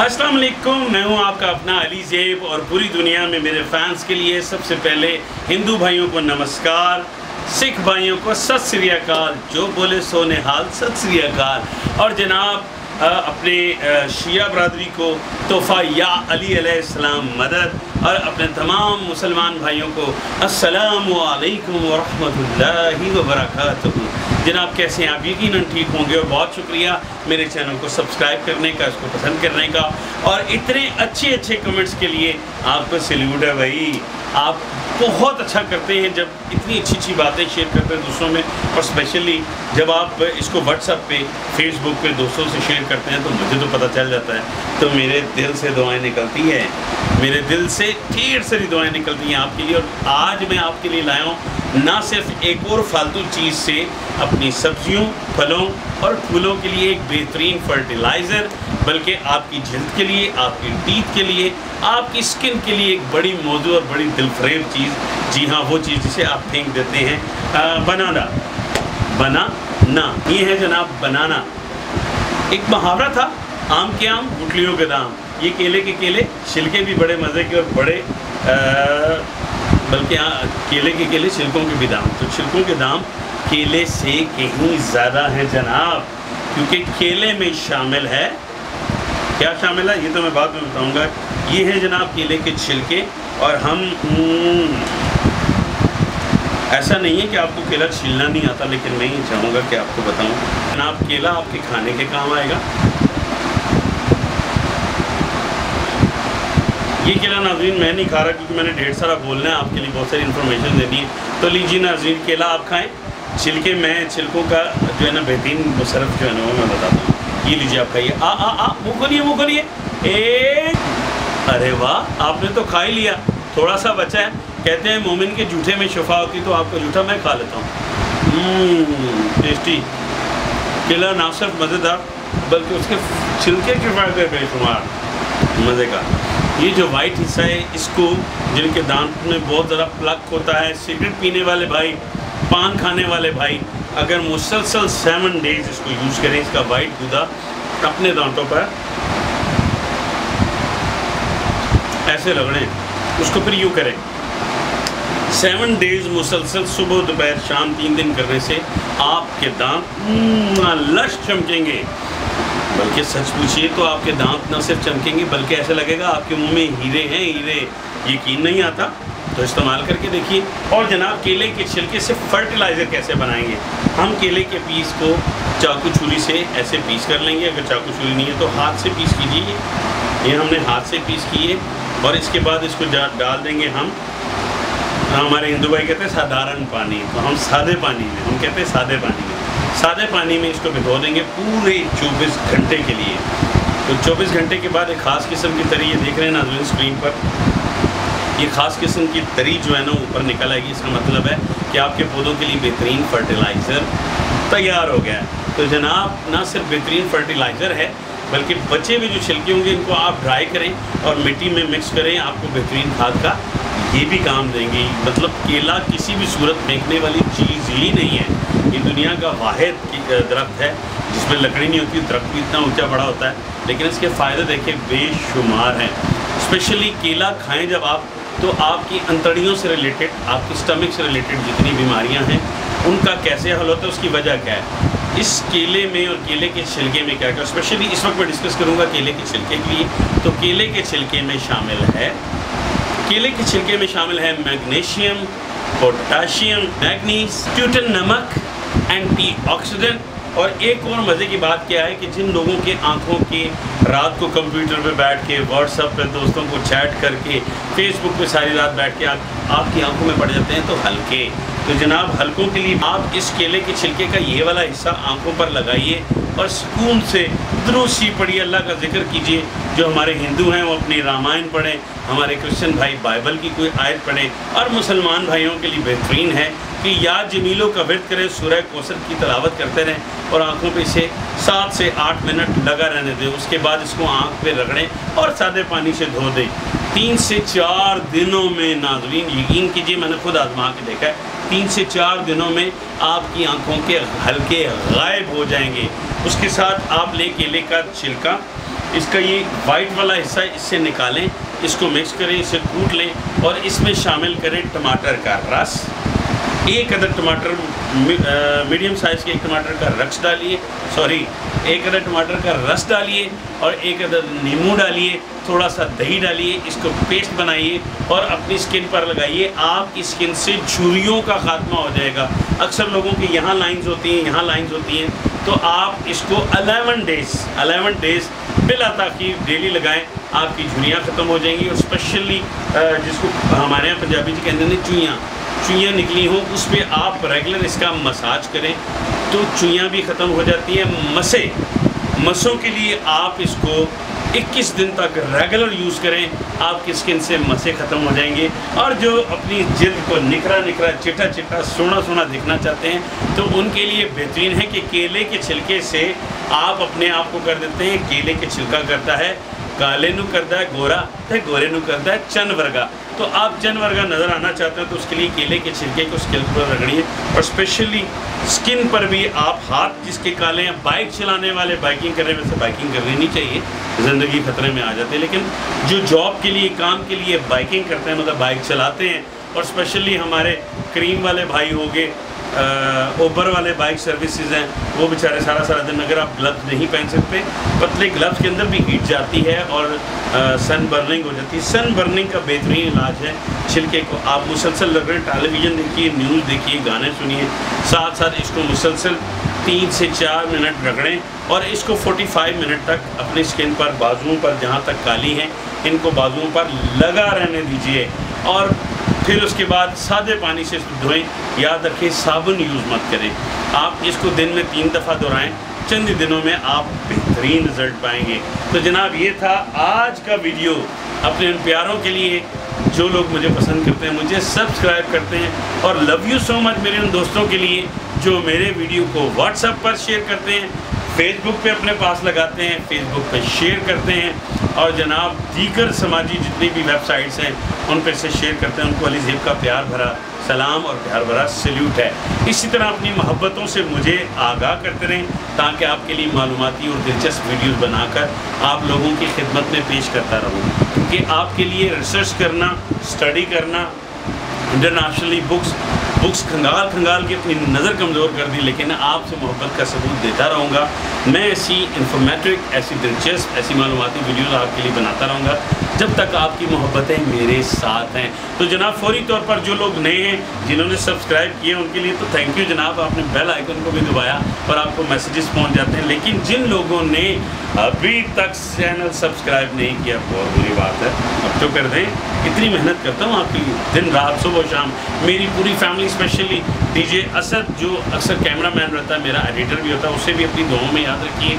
अस्सलाम वालेकुम, मैं हूं आपका अपना अली ज़ेब और पूरी दुनिया में मेरे फैंस के लिए सबसे पहले हिंदू भाइयों को नमस्कार, सिख भाइयों को सत श्री अकाल, जो बोले सो निहाल सत श्री अकाल, और जनाब अपने शिया बरादरी को तोहफ़ा या अली अलैहिस्सलाम मदद, और अपने तमाम मुसलमान भाइयों को अस्सलामु अलैकुम व रहमतुल्लाहि व बरकातुहू। जनाब कैसे हैं आप? यकीनन ठीक होंगे और बहुत शुक्रिया मेरे चैनल को सब्सक्राइब करने का, इसको पसंद करने का, और इतने अच्छे अच्छे कमेंट्स के लिए आपको सैल्यूट है भाई। आप बहुत अच्छा करते हैं जब इतनी अच्छी अच्छी बातें शेयर करते हैं दूसरों में, और स्पेशली जब आप इसको व्हाट्सएप पे, फेसबुक पे दोस्तों से शेयर करते हैं तो मुझे तो पता चल जाता है। तो मेरे दिल से दुआएं निकलती हैं, मेरे दिल से ढेर सारी दुआएं निकलती हैं आपके लिए। और आज मैं आपके लिए लाया हूँ ना सिर्फ एक और फालतू चीज़ से अपनी सब्जियों, फलों और फूलों के लिए एक बेहतरीन फर्टिलाइज़र, बल्कि आपकी जल्द के लिए, आपकी टीथ के लिए, आपकी स्किन के लिए एक बड़ी मौजूद और बड़ी दिलफरेब चीज़। जी हाँ, वो चीज़ जिसे आप फेंक देते हैं, बनाना। ये है जनाब बनाना। एक मुहावरा था, आम के आम गुठलियों के दाम। ये केले के केले, छिलके भी बड़े मज़े के और बड़े बल्कि केले के केले छिलकों के भी दाम। तो छिलकों के दाम केले से कहीं ज़्यादा है जनाब, क्योंकि केले में शामिल है, क्या शामिल है ये तो मैं बाद में बताऊंगा। ये है जनाब केले के छिलके। और हम ऐसा नहीं है कि आपको केला छीलना नहीं आता, लेकिन मैं ये चाहूँगा कि आपको बताऊँ जनाब, केला आपके खाने के काम आएगा। ये केला नाज़रीन मैं नहीं खा रहा, क्योंकि मैंने ढेर सारा बोलना है, आपके लिए बहुत सारी इन्फॉर्मेशन देनी है। तो लीजिए नाज़रीन, केला आप खाएँ, छिलके मैं छिलकों का जो है ना बेहतरीन मुशर्रफ जो है ना वो मैं बताता हूँ। ये लीजिए आप खाइए। मुँह खोलिए। अरे वाह, आपने तो खा ही लिया, थोड़ा सा बचा है। कहते हैं मोमिन के जूठे में शफा होती, तो आपका जूठा मैं खा लेता हूँ। टेस्टी केला ना सिर्फ मज़ेदार, बल्कि उसके छिलके के फायदे बेशुमार मज़े का। ये जो वाइट हिस्सा है, इसको जिनके दांत में बहुत ज़्यादा प्लक होता है, सिगरेट पीने वाले भाई, पान खाने वाले भाई, अगर मुसलसल 7 डेज इसको यूज़ करें, इसका वाइट गूदा अपने दांतों पर ऐसे रगड़ें, उसको फिर यूँ करें 7 डेज मुसलसल, सुबह दोपहर शाम 3 दिन करने से आपके दांत लश चमकेंगे। बल्कि सच पूछिए तो आपके दांत न सिर्फ चमकेंगे, बल्कि ऐसा लगेगा आपके मुंह में हीरे हैं हीरे। यकीन नहीं आता तो इस्तेमाल करके देखिए। और जनाब केले के छिलके से फर्टिलाइज़र कैसे बनाएंगे? हम केले के पीस को चाकू छुरी से ऐसे पीस कर लेंगे। अगर चाकू छुरी नहीं है तो हाथ से पीस कीजिए। ये हमने हाथ से पीस किए, और इसके बाद इसको डाल देंगे हम, हमारे हिंदू भाई कहते हैं साधारण पानी, तो हम सादे पानी में, हम कहते हैं सादे पानी में, सादे पानी में इसको भिगो देंगे पूरे 24 घंटे के लिए। तो 24 घंटे के बाद एक ख़ास किस्म की तरी, ये देख रहे हैं ना स्क्रीन पर, ये ख़ास किस्म की तरी जो है ना ऊपर निकल आएगी। इसका मतलब है कि आपके पौधों के लिए बेहतरीन फर्टिलाइज़र तैयार हो गया है। तो जनाब ना सिर्फ बेहतरीन फर्टिलाइज़र है, बल्कि बचे हुए जो छिलके होंगे इनको आप ड्राई करें और मिट्टी में मिक्स करें, आपको बेहतरीन खाद का ये भी काम देंगे। मतलब केला किसी भी सूरत फेंकने वाली चीज़ ही नहीं है। ये दुनिया का वाहिद दरख्त है जिसमें लकड़ी नहीं होती, दरख्त भी इतना ऊंचा बड़ा होता है, लेकिन इसके फ़ायदे देखें बेशुमार हैं। स्पेशली केला खाएं जब आप, तो आपकी अंतड़ियों से रिलेटेड, आपकी स्टमक से रिलेटेड जितनी बीमारियाँ हैं उनका कैसे हल होता है, उसकी वजह क्या है, इस केले में और केले के छिलके में क्या क्या। स्पेशली इस वक्त मैं डिस्कस करूँगा केले के छिलके के लिए। तो केले के छिलके में शामिल है, केले के छिलके में शामिल है मैग्नीशियम, पोटाशियम, मैग्नीज, ट्यूटन नमक, एंटीऑक्सीडेंट। और एक और मज़े की बात क्या है कि जिन लोगों के आँखों के रात को कंप्यूटर पे बैठ के, व्हाट्सएप पे दोस्तों को चैट करके, फेसबुक पे सारी रात बैठ के आपकी आंखों में पड़ जाते हैं तो हल्के, तो जनाब हल्कों के लिए आप इस केले के छिलके का ये वाला हिस्सा आंखों पर लगाइए और सुकून से दुरूद शरीफ पढ़िए, अल्लाह का जिक्र कीजिए। जो हमारे हिंदू हैं वो अपनी रामायण पढ़ें, हमारे क्रिश्चियन भाई बाइबल की कोई आयत पढ़ें, और मुसलमान भाइयों के लिए बेहतरीन है कि याद जमीलों का विर्द करें, सूरह कौसर की तिलावत करते रहें और आँखों पे इसे 7 से 8 मिनट लगा रहने दें। उसके बाद इसको आँख पे रगड़ें और सादे पानी से धो दें। 3 से 4 दिनों में नाज़रीन यकीन कीजिए, मैंने खुद आजमा के देखा है, 3 से 4 दिनों में आपकी आँखों के हल्के गायब हो जाएंगे। उसके साथ आप ले केले का छिलका इसका ये वाइट वाला हिस्सा इससे निकालें, इसको मिक्स करें, इसे कूट लें और इसमें शामिल करें टमाटर का रस। एक अदर टमाटर, मीडियम साइज़ के एक टमाटर का रस डालिए, एक अदर टमाटर का रस डालिए और एक अदर नींबू डालिए, थोड़ा सा दही डालिए, इसको पेस्ट बनाइए और अपनी स्किन पर लगाइए। आपकी स्किन से झुर्रियों का खात्मा हो जाएगा। अक्सर लोगों की यहाँ लाइंस होती हैं, यहाँ लाइंस होती हैं, तो आप इसको 11 डेज़ बिला ताकीर डेली लगाएं, आपकी झुर्रियाँ ख़त्म हो जाएंगी। और स्पेशली जिसको हमारे यहाँ पंजाबी जी कहते हैं चुइयाँ निकली हो, उस पर आप रेगुलर इसका मसाज करें तो चुइयाँ भी ख़त्म हो जाती हैं। मसों के लिए आप इसको 21 दिन तक रेगुलर यूज़ करें, आपकी स्किन से मसे ख़त्म हो जाएंगे। और जो अपनी जिल्द को निखरा चिटा सोना दिखना चाहते हैं तो उनके लिए बेहतरीन है कि केले के छिलके से आप अपने आप को कर देते हैं। केले के छिलका करता है काले नू करता है गोरा, तो गोरे नू करता है चन वर्गा। तो आप चन वर्गा नज़र आना चाहते हो तो उसके लिए केले के छिलके को स्किन पर रगड़िए। और स्पेशली स्किन पर भी आप हाथ जिसके काले हैं, बाइक चलाने वाले, बाइकिंग कर रहे हैं, वैसे बाइकिंग करनी नहीं चाहिए, ज़िंदगी खतरे में आ जाती है, लेकिन जो जॉब के लिए, काम के लिए बाइकिंग करते हैं, मतलब बाइक चलाते हैं, और स्पेशली हमारे क्रीम वाले भाई हो गए, ओबर वाले बाइक सर्विसेज हैं, वो बेचारे सारा दिन, अगर आप ग्लव्स नहीं पहन सकते, पतले ग्लव्स के अंदर भी हीट जाती है और सन बर्निंग हो जाती है। सन बर्निंग का बेहतरीन इलाज है छिलके को आप मुसलसल रगड़ें, टेलीविज़न देखिए, न्यूज़ देखिए, गाने सुनिए, साथ इसको मुसलसल 3 से 4 मिनट रगड़ें और इसको 45 मिनट तक अपनी स्किन पर, बाजुओं पर जहाँ तक काली हैं, इनको बाजुओं पर लगा रहने दीजिए। और फिर उसके बाद सादे पानी से धोएं। याद रखें, साबुन यूज़ मत करें। आप इसको दिन में 3 दफ़ा दोहराएं, चंद दिनों में आप बेहतरीन रिज़ल्ट पाएंगे। तो जनाब, ये था आज का वीडियो। अपने उन प्यारों के लिए जो लोग मुझे पसंद करते हैं, मुझे सब्सक्राइब करते हैं, और लव यू सो मच मेरे उन दोस्तों के लिए जो मेरे वीडियो को व्हाट्सएप पर शेयर करते हैं, फेसबुक पे अपने पास लगाते हैं, फेसबुक पे शेयर करते हैं, और जनाब दीगर समाजी जितनी भी वेबसाइट्स हैं उन पर से शेयर करते हैं। उनको अली ज़ेब का प्यार भरा सलाम और प्यार भरा सल्यूट है। इसी तरह अपनी मोहब्बतों से मुझे आगाह करते रहें ताकि आपके लिए मालूमाती और दिलचस्प वीडियोस बनाकर आप लोगों की खिदमत में पेश करता रहूँ, क्योंकि आपके लिए रिसर्च करना, स्टडी करना, इंटरनेशनली बुक्स खंगाल के अपनी नज़र कमज़ोर कर दी, लेकिन आपसे मोहब्बत का सबूत देता रहूँगा। मैं ऐसी इंफॉर्मेटिव, ऐसी दिलचस्प, ऐसी मालूमाती वीडियोस आपके लिए बनाता रहूँगा जब तक आपकी मोहब्बतें मेरे साथ हैं। तो जनाब, फौरी तौर पर जो लोग नए हैं, जिन्होंने सब्सक्राइब किए, उनके लिए तो थैंक यू जनाब, आपने बेल आइकन को भी दबाया और आपको मैसेजेस पहुँच जाते हैं। लेकिन जिन लोगों ने अभी तक चैनल सब्सक्राइब नहीं किया, बहुत बुरी बात है, अब तो कर दें। इतनी मेहनत करता हूँ आपकी, दिन रात सुबह शाम। मेरी पूरी फैमिली, स्पेशली डीजे असद जो अक्सर कैमरा मैन रहता है, मेरा एडिटर भी होता है, उसे भी अपनी दुआओं में याद रखिए।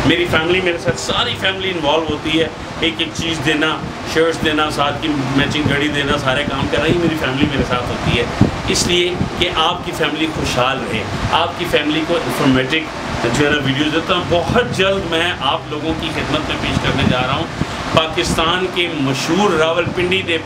मेरी फैमिली मेरे साथ, सारी फैमिली इन्वॉल्व होती है, एक चीज़ देना, शर्ट्स देना, साथ की मैचिंग घड़ी देना, सारे काम कर रही मेरी फैमिली मेरे साथ होती है, इसलिए कि आपकी फैमिली खुशहाल रहे, आपकी फैमिली को इंफॉर्मेटिव जो है ना वीडियोज़ देता हूँ। बहुत जल्द मैं आप लोगों की खिदमत में पेश करने जा रहा हूँ पाकिस्तान के मशहूर रावलपिंडी दे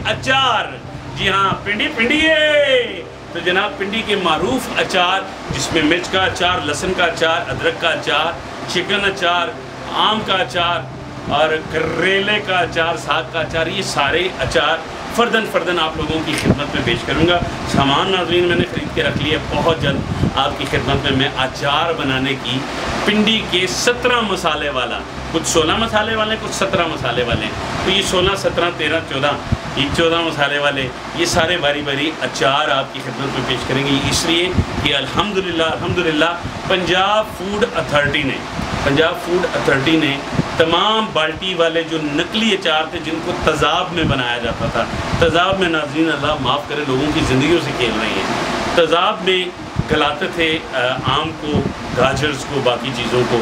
अचार। जी हाँ, पिंडी है। तो जनाब, पिंडी के मारूफ अचार, जिसमें मिर्च का अचार, लहसुन का अचार, अदरक का अचार, चिकन अचार, आम का अचार और करेले का अचार, साग का अचार, ये सारे अचार फ़र्दन आप लोगों की खिदमत में पेश करूँगा। सामान नाज़रीन मैंने ख़रीद के रख लिया, बहुत जल्द आपकी खिदमत में मैं अचार बनाने की पिंडी के 17 मसाले वाला, कुछ 16 मसाले वाले, कुछ 17 मसाले वाले हैं, तो ये 16, 17, 13, 14, ये 14 मसाले वाले, ये सारे बारी अचार आपकी खिदमत में पेश करेंगे। इसलिए कि अल्हम्दुलिल्लाह पंजाब फूड अथॉरिटी ने तमाम बाल्टी वाले जो नकली अचार थे, जिनको तेज़ाब में बनाया जाता था, तेज़ाब में नाज़रीन अल्लाह माफ़ करे लोगों की ज़िंदगियों से खेल रही हैं, तेज़ाब में गलाते थे आम को, गाजर्स को, बाकी चीज़ों को।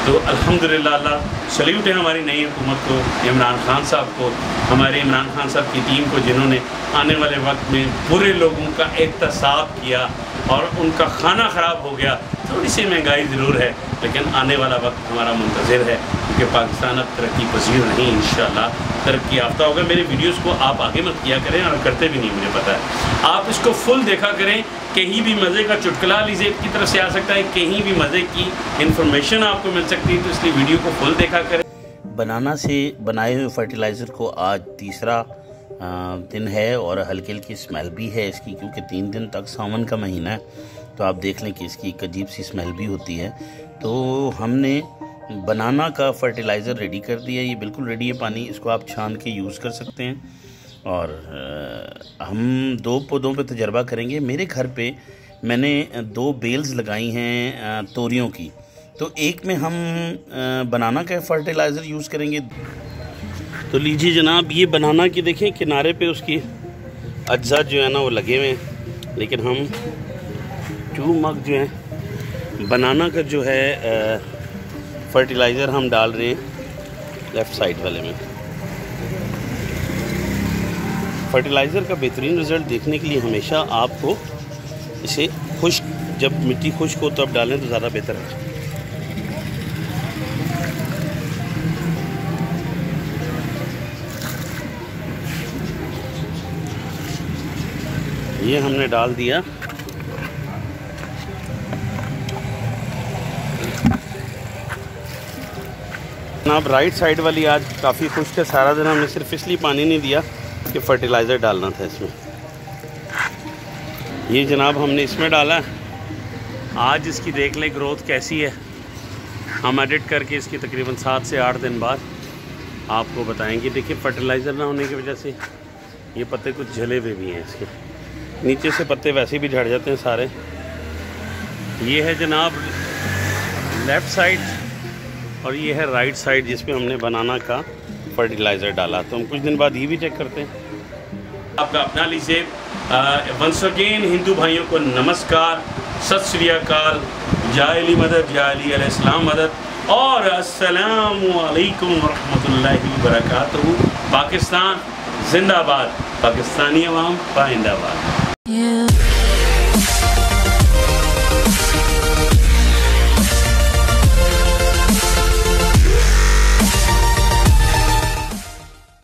तो अल्हम्दुलिल्लाह अल्लाह सल्यूट है हमारी नई हुकूमत को, इमरान खान साहब को, हमारे इमरान खान साहब की टीम को, जिन्होंने आने वाले वक्त में बुरे लोगों का एहतसाब किया और उनका खाना ख़राब हो गया। थोड़ी सी महंगाई ज़रूर है, लेकिन आने वाला वक्त हमारा मुंतज़िर है, क्योंकि पाकिस्तान अब तरक्की पसीर नहीं, इंशाअल्लाह तरक्की याफ्ता होगा। मेरे वीडियोस को आप आगे मत किया करें, और करते भी नहीं, मुझे पता है। आप इसको फुल देखा करें, कहीं भी मज़े का चुटकुला अली ज़ेब की तरफ से आ सकता है, कहीं भी मज़े की इन्फॉर्मेशन आपको मिल सकती है, तो इसलिए वीडियो को फुल देखा करें। बनाना से बनाए हुए फर्टिलाइज़र को आज तीसरा दिन है और हल्की हल्की स्मेल भी है इसकी, क्योंकि 3 दिन तक सावन का महीना है, तो आप देख लें कि इसकी एक अजीब सी स्मेल भी होती है। तो हमने बनाना का फर्टिलाइज़र रेडी कर दिया, ये बिल्कुल रेडी है पानी, इसको आप छान के यूज़ कर सकते हैं। और हम 2 पौधों पे तजर्बा करेंगे। मेरे घर पे मैंने 2 बेल्स लगाई हैं तोरियों की, तो एक में हम बनाना का फर्टिलाइज़र यूज़ करेंगे। तो लीजिए जनाब, ये बनाना की देखें किनारे पे उसकी अज्जा जो है ना वो लगे हुए हैं, लेकिन हम 2 मग जो है बनाना का जो है फर्टिलाइज़र हम डाल रहे हैं लेफ़्ट साइड वाले में। फर्टिलाइज़र का बेहतरीन रिज़ल्ट देखने के लिए हमेशा आपको इसे खुश्क, जब मिट्टी खुश्क हो तब डालें तो ज़्यादा बेहतर है। ये हमने डाल दिया। अब राइट साइड वाली आज काफ़ी खुश्क है, सारा दिन हमने सिर्फ इसलिए पानी नहीं दिया कि फर्टिलाइज़र डालना था इसमें। ये जनाब हमने इसमें डाला है। आज इसकी देख लें ग्रोथ कैसी है। हम एडिट करके इसकी तकरीबन 7 से 8 दिन बाद आपको बताएंगे। देखिए फर्टिलाइज़र ना होने की वजह से ये पत्ते कुछ जले हुए भी हैं, इसके नीचे से पत्ते वैसे भी झड़ जाते हैं सारे। ये है जनाब लेफ़्ट साइड और ये है राइट साइड जिस पे हमने बनाना का फर्टिलाइज़र डाला। तो हम कुछ दिन बाद ये भी चेक करते हैं। आपका अपना लीजिए। वंस अगेन हिंदू भाइयों को नमस्कार, सत श्री अकाल, जायली मदद, जायली अलैहिस्सलाम मदद और अस्सलामु अलैकुम वरहमतुल्लाहि वबरकातुहू। पाकिस्तान जिंदाबाद, पाकिस्तानी अवाम पाइंदाबाद।